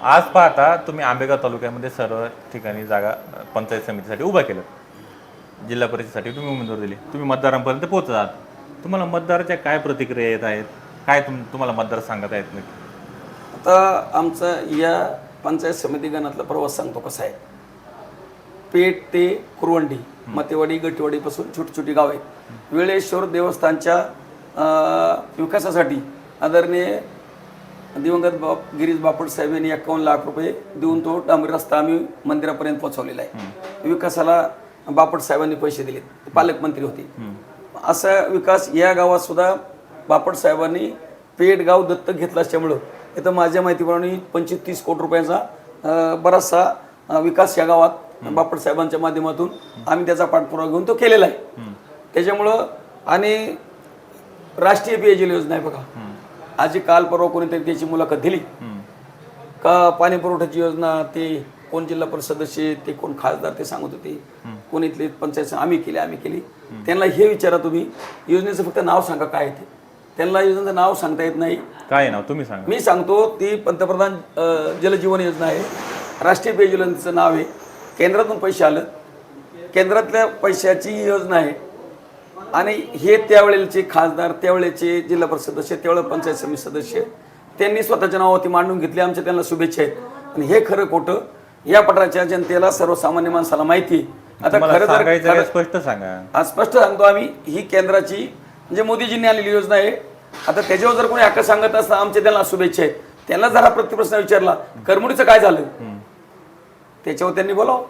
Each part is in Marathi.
आज पाहता तुम्ही आंबेगाव तालुक्यामध्ये सर्व ठिकाणी जागा पंचायत समितीसाठी उभा केलं, जिल्हा परिषदेसाठी तुम्ही उमेदवार दिली, तुम्ही मतदारांपर्यंत पोहोचत आहात. तुम्हाला मतदाराच्या काय प्रतिक्रिया येत आहेत, काय तुम्हाला मतदार सांगत आहेत नक्की? आता आमचा या पंचायत समिती गणातला प्रवास सांगतो कसा आहे. पेठ ते कुरवंडी, मतेवाडी, गटीवाडीपासून छोटी छोटी गाव आहेत. वेळेश्वर देवस्थानच्या विकासासाठी आदरणीय दिवंगत गिरीश बापट साहेब यांनी 51 लाख रुपये देऊन तो डांबरी रस्ता आम्ही मंदिरापर्यंत पोहोचवलेला आहे. विकासाला बापट साहेबांनी पैसे दिले, पालकमंत्री होते. असा विकास या गावात सुद्धा बापट साहेबांनी पेठ गाव दत्तक घेतलं असल्यामुळं इथं माझ्या माहितीप्रमाणे 25-30 कोटी रुपयाचा बराचसा विकास या गावात बापट साहेबांच्या माध्यमातून आम्ही त्याचा पाठपुरावा घेऊन तो केलेला आहे. त्याच्यामुळं आणि राष्ट्रीय पेयजल योजना आहे बघा, आज काल परवा कोणीतरी त्याची मुलाखत दिली का पाणी पुरवठ्याची योजना, ते कोण जिल्हा परिषद सदस्य, ते कोण खासदार ते सांगत होते, कोण इथले पंचायत आम्ही केली. त्यांना हे विचारा तुम्ही योजनेचं फक्त नाव सांगा काय ते, त्यांना योजनेचं नाव सांगता येत नाही. काय नाव तुम्ही सांगा? मी सांगतो, ती पंतप्रधान जलजीवन योजना आहे, राष्ट्रीय पेयजल योजनेचं नाव आहे. केंद्रातून पैसे आलं, केंद्रातल्या पैशाची योजना आहे. आणि हे त्यावेळेचे खासदार, त्यावेळेचे जिल्हा परिषद सदस्य, त्यावेळेस पंचायत समिती सदस्य त्यांनी स्वतःच्या नावावरती मांडून घेतली. आमच्या त्यांना शुभेच्छा आहेत. आणि हे खरं खोटं या पठाराच्या जनतेला, सर्वसामान्य माणसाला माहिती आहे. आता खरं तर स्पष्ट सांगा. आज स्पष्ट सांगतो आम्ही, ही केंद्राची म्हणजे मोदीजींनी आलेली योजना आहे. आता त्याच्यावर जर कोणी हक्क सांगत असता आमच्या त्यांना शुभेच्छा आहेत. त्यांना जरा प्रतिप्रश्न विचारला करमुडीचं काय झालं, त्याच्यावर त्यांनी बोलावं.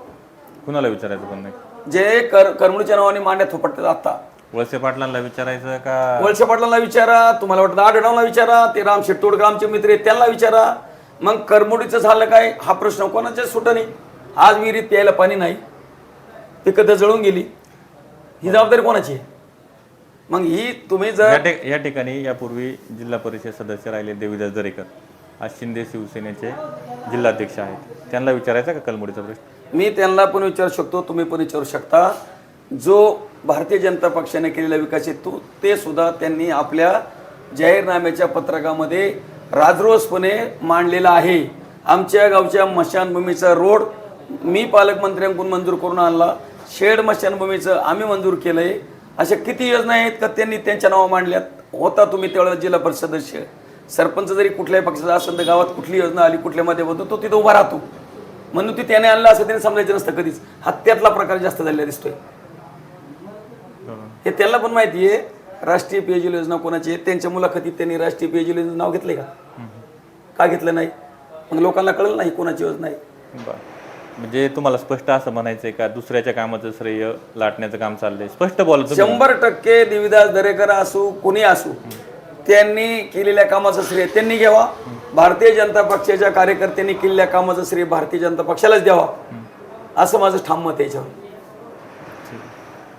कुणाला विचारायचं पण नाही, जे करमुडीच्या नावाने मांड्या थोपटतात. आता वळसे पाटलांना विचारायचं का? वळसे पाटलांना विचारा, तुम्हाला वाटतं आढळरावला विचारा, ते राम शेट्टोडकर आमचे मित्र आहेत त्यांना विचारा. मग करमुडीचं झालं काय हा प्रश्न कोणाच्या सुट नाही. आज विहिरीत प्यायला पाणी नाही, पिकं जळून गेली, ही जबाबदारी कोणाची? मग ही तुम्ही जर या ठिकाणी यापूर्वी जिल्हा परिषद सदस्य राहिले देवीदास दरेकर, आज शिंदे शिवसेनेचे जिल्हाध्यक्ष आहेत, त्यांना विचारायचा का कलमुडीचा प्रश्न? मी त्यांना पण विचारू शकतो, तुम्ही पण विचारू शकता. जो भारतीय जनता पक्षाने केलेला विकास आहे ते सुद्धा त्यांनी आपल्या जाहीरनाम्याच्या पत्रकामध्ये राजरोसपणे मांडलेला आहे. आमच्या गावच्या मशानभूमीचा रोड मी पालकमंत्र्यांकडून मंजूर करून आणला, शेड मशानभूमीचं आम्ही मंजूर केलंय. अशा किती योजना आहेत का त्यांनी त्यांच्या नावा मांडल्यात. होता तुम्ही त्यावेळेला जिल्हा परिषद सदस्य, सरपंच जरी कुठल्याही पक्षाचा असेल तर गावात कुठली योजना आली कुठल्या माध्यमातून तो तिथं उभा राहतो, म्हणून ती त्याने आणला असं त्याने समजायचं नसतं कधीच. हत्यातला प्रकार जास्त झालेला दिसतोय. हे त्यांना पण माहिती आहे. राष्ट्रीय पेयजल योजना कोणाची आहे, त्यांच्या मुलाखतीत त्यांनी राष्ट्रीय पेयजल योजनेचं नाव घेतलंय का घेतलं नाही? मग लोकांना कळलं नाही कोणाची योजना आहे. म्हणजे तुम्हाला स्पष्ट असं म्हणायचंय का दुसऱ्याच्या कामाचं श्रेय लाटण्याचं काम चाललंय? स्पष्ट बोला. 100% देवीदास दरेकर असू कोणी असू, त्यांनी केलेल्या कामाचं श्रेय त्यांनी घ्यावा. भारतीय जनता पक्षाच्या कार्यकर्त्यांनी केलेल्या कामाचं श्रेय भारतीय जनता पक्षालाच द्यावा, असं माझं ठाम मत आहे याच्यावर.